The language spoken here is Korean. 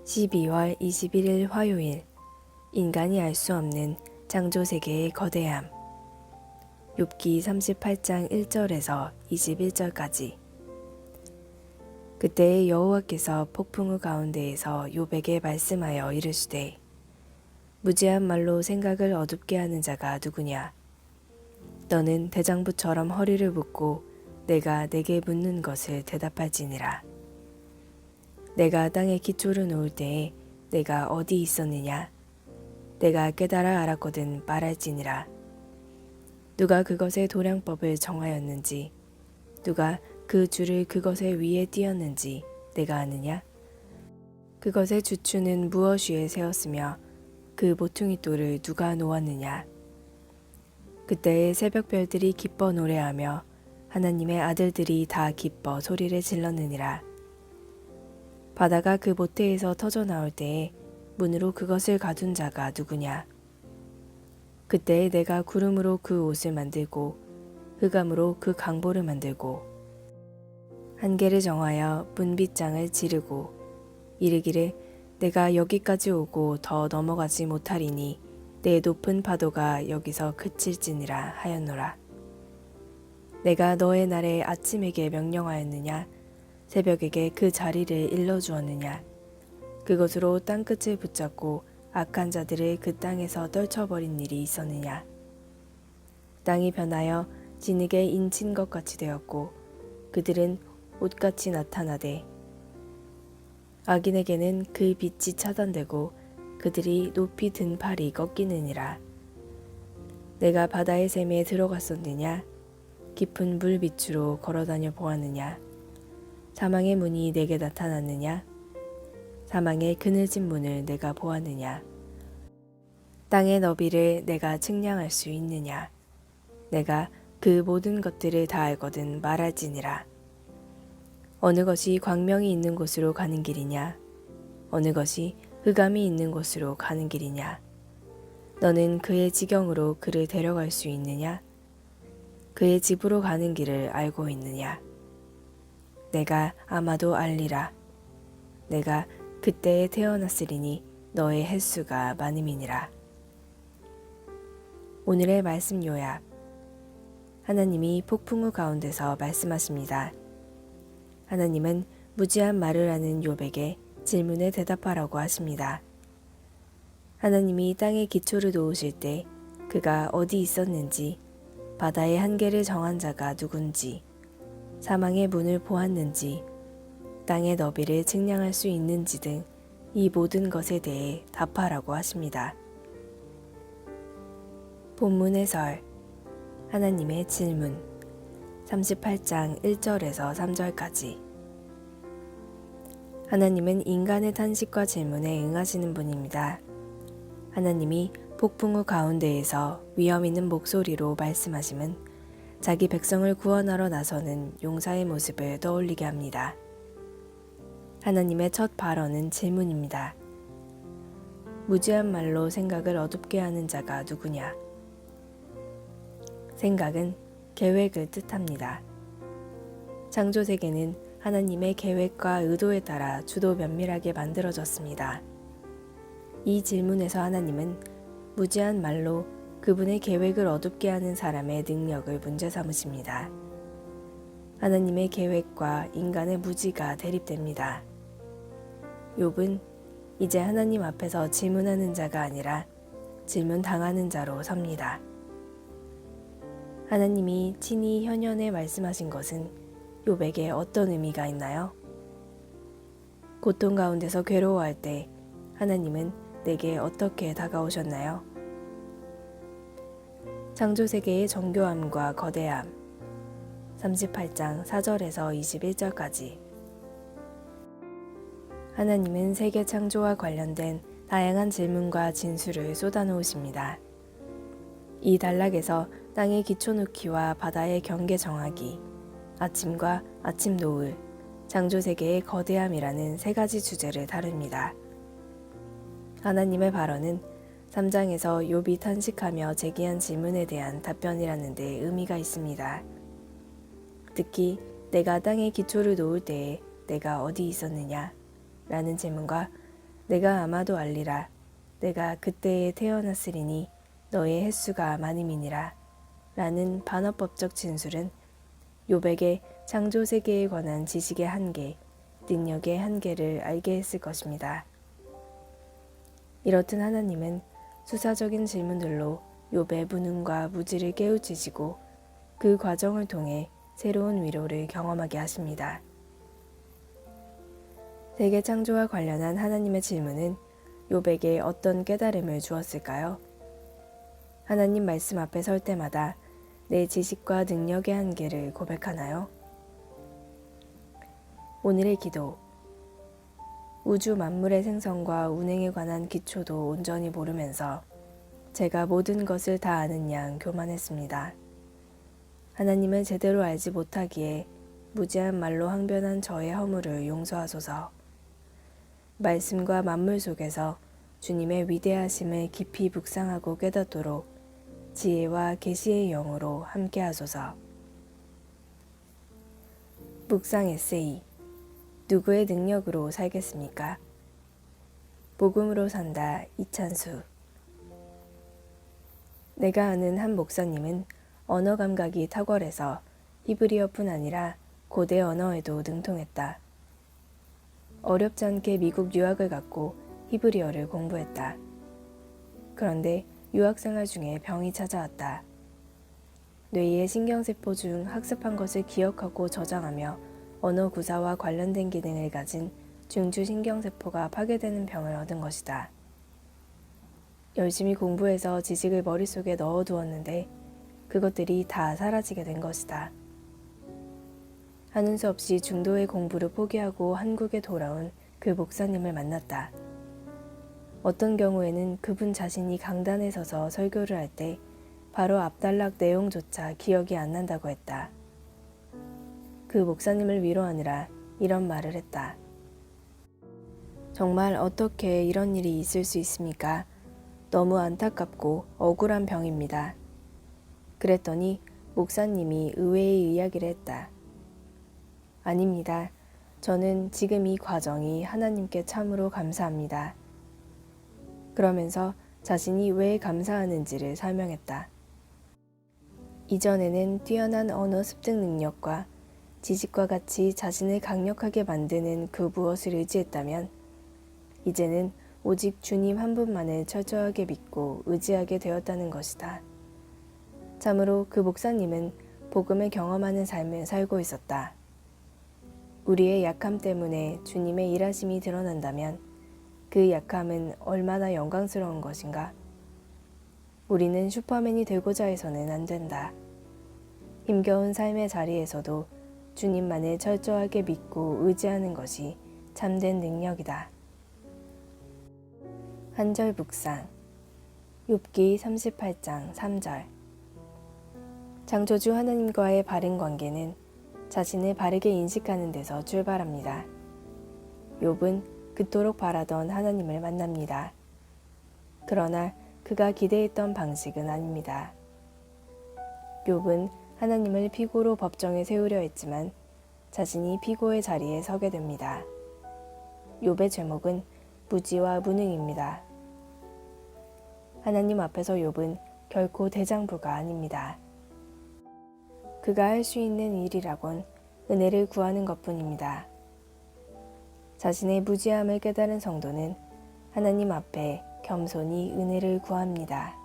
12월 21일 화요일, 인간이 알 수 없는 창조세계의 거대함. 욥기 38장 1절에서 21절까지. 그때 여호와께서 폭풍우 가운데에서 욥에게 말씀하여 이르시되, 무지한 말로 생각을 어둡게 하는 자가 누구냐? 너는 대장부처럼 허리를 붓고 내가 내게 묻는 것을 대답할지니라. 내가 땅에 기초를 놓을 때에 내가 어디 있었느냐? 내가 깨달아 알았거든 말할지니라. 누가 그것의 도량법을 정하였는지, 누가 그 줄을 그것의 위에 띄었는지 내가 아느냐? 그것의 주추는 무엇 위에 세웠으며 그 모퉁이 돌을 누가 놓았느냐? 그때의 새벽별들이 기뻐 노래하며 하나님의 아들들이 다 기뻐 소리를 질렀느니라. 바다가 그 모태에서 터져 나올 때에 문으로 그것을 가둔 자가 누구냐? 그때에 내가 구름으로 그 옷을 만들고 흑암으로 그 강보를 만들고 한계를 정하여 문빗장을 지르고 이르기를 내가 여기까지 오고 더 넘어가지 못하리니 내 높은 파도가 여기서 그칠지니라 하였노라. 내가 너의 날에 아침에게 명령하였느냐? 새벽에게 그 자리를 일러주었느냐? 그것으로 땅끝을 붙잡고 악한 자들을 그 땅에서 떨쳐버린 일이 있었느냐? 땅이 변하여 진흙에 인친 것 같이 되었고 그들은 옷같이 나타나되 악인에게는 그 빛이 차단되고 그들이 높이 든 팔이 꺾이느니라. 내가 바다의 샘에 들어갔었느냐? 깊은 물 밑으로 걸어다녀 보았느냐? 사망의 문이 내게 나타났느냐? 사망의 그늘진 문을 내가 보았느냐? 땅의 너비를 내가 측량할 수 있느냐? 내가 그 모든 것들을 다 알거든 말할지니라. 어느 것이 광명이 있는 곳으로 가는 길이냐? 어느 것이 흑암이 있는 곳으로 가는 길이냐? 너는 그의 지경으로 그를 데려갈 수 있느냐? 그의 집으로 가는 길을 알고 있느냐? 내가 아마도 알리라. 내가 그때에 태어났으리니 너의 횟수가 많음이니라. 오늘의 말씀 요약. 하나님이 폭풍우 가운데서 말씀하십니다. 하나님은 무지한 말을 하는 욥에게 질문에 대답하라고 하십니다. 하나님이 땅의 기초를 놓으실 때 그가 어디 있었는지, 바다의 한계를 정한 자가 누군지, 사망의 문을 보았는지, 땅의 너비를 측량할 수 있는지 등 이 모든 것에 대해 답하라고 하십니다. 본문 해설. 하나님의 질문 38장 1절에서 3절까지. 하나님은 인간의 탄식과 질문에 응하시는 분입니다. 하나님이 폭풍우 가운데에서 위험 있는 목소리로 말씀하심은 자기 백성을 구원하러 나서는 용사의 모습을 떠올리게 합니다. 하나님의 첫 발언은 질문입니다. 무지한 말로 생각을 어둡게 하는 자가 누구냐? 생각은 계획을 뜻합니다. 창조세계는 하나님의 계획과 의도에 따라 주도 면밀하게 만들어졌습니다. 이 질문에서 하나님은 무지한 말로 그분의 계획을 어둡게 하는 사람의 능력을 문제 삼으십니다. 하나님의 계획과 인간의 무지가 대립됩니다. 욥은 이제 하나님 앞에서 질문하는 자가 아니라 질문당하는 자로 섭니다. 하나님이 친히 현현에 말씀하신 것은 욥에게 어떤 의미가 있나요? 고통 가운데서 괴로워할 때 하나님은 내게 어떻게 다가오셨나요? 창조세계의 정교함과 거대함 38장 4절에서 21절까지. 하나님은 세계 창조와 관련된 다양한 질문과 진술을 쏟아놓으십니다. 이 단락에서 땅의 기초 놓기와 바다의 경계 정하기, 아침과 아침 노을, 창조세계의 거대함이라는 세 가지 주제를 다룹니다. 하나님의 발언은 3장에서 욥이 탄식하며 제기한 질문에 대한 답변이라는 데 의미가 있습니다. 특히 내가 땅의 기초를 놓을 때에 내가 어디 있었느냐? 라는 질문과 내가 아마도 알리라. 내가 그때에 태어났으리니 너의 횟수가 많음이니라. 라는 반어법적 진술은 욥에게 창조 세계에 관한 지식의 한계, 능력의 한계를 알게 했을 것입니다. 이렇듯 하나님은 수사적인 질문들로 욥의 무능과 무지를 깨우치시고 그 과정을 통해 새로운 위로를 경험하게 하십니다. 세계 창조와 관련한 하나님의 질문은 욥에게 어떤 깨달음을 주었을까요? 하나님 말씀 앞에 설 때마다 내 지식과 능력의 한계를 고백하나요? 오늘의 기도. 우주 만물의 생성과 운행에 관한 기초도 온전히 모르면서 제가 모든 것을 다 아는 양 교만했습니다. 하나님을 제대로 알지 못하기에 무지한 말로 항변한 저의 허물을 용서하소서. 말씀과 만물 속에서 주님의 위대하심을 깊이 묵상하고 깨닫도록 지혜와 계시의 영으로 함께하소서. 묵상 에세이. 누구의 능력으로 살겠습니까? 복음으로 산다. 이찬수. 내가 아는 한 목사님은 언어 감각이 탁월해서 히브리어뿐 아니라 고대 언어에도 능통했다. 어렵지 않게 미국 유학을 갔고 히브리어를 공부했다. 그런데 유학생활 중에 병이 찾아왔다. 뇌의 신경세포 중 학습한 것을 기억하고 저장하며 언어 구사와 관련된 기능을 가진 중추신경세포가 파괴되는 병을 얻은 것이다. 열심히 공부해서 지식을 머릿속에 넣어두었는데 그것들이 다 사라지게 된 것이다. 하는 수 없이 중도의 공부를 포기하고 한국에 돌아온 그 목사님을 만났다. 어떤 경우에는 그분 자신이 강단에 서서 설교를 할 때 바로 앞단락 내용조차 기억이 안 난다고 했다. 그 목사님을 위로하느라 이런 말을 했다. 정말 어떻게 이런 일이 있을 수 있습니까? 너무 안타깝고 억울한 병입니다. 그랬더니 목사님이 의외의 이야기를 했다. 아닙니다. 저는 지금 이 과정이 하나님께 참으로 감사합니다. 그러면서 자신이 왜 감사하는지를 설명했다. 이전에는 뛰어난 언어 습득 능력과 지식과 같이 자신을 강력하게 만드는 그 무엇을 의지했다면 이제는 오직 주님 한 분만을 철저하게 믿고 의지하게 되었다는 것이다. 참으로 그 목사님은 복음을 경험하는 삶을 살고 있었다. 우리의 약함 때문에 주님의 일하심이 드러난다면 그 약함은 얼마나 영광스러운 것인가? 우리는 슈퍼맨이 되고자 해서는 안 된다. 힘겨운 삶의 자리에서도 주님만을 철저하게 믿고 의지하는 것이 참된 능력이다. 한절 묵상. 욥기 38장 3절. 창조주 하나님과의 바른 관계는 자신을 바르게 인식하는 데서 출발합니다. 욥은 그토록 바라던 하나님을 만납니다. 그러나 그가 기대했던 방식은 아닙니다. 욥은 하나님을 피고로 법정에 세우려 했지만 자신이 피고의 자리에 서게 됩니다. 욥의 제목은 무지와 무능입니다. 하나님 앞에서 욥은 결코 대장부가 아닙니다. 그가 할 수 있는 일이라곤 은혜를 구하는 것뿐입니다. 자신의 무지함을 깨달은 성도는 하나님 앞에 겸손히 은혜를 구합니다.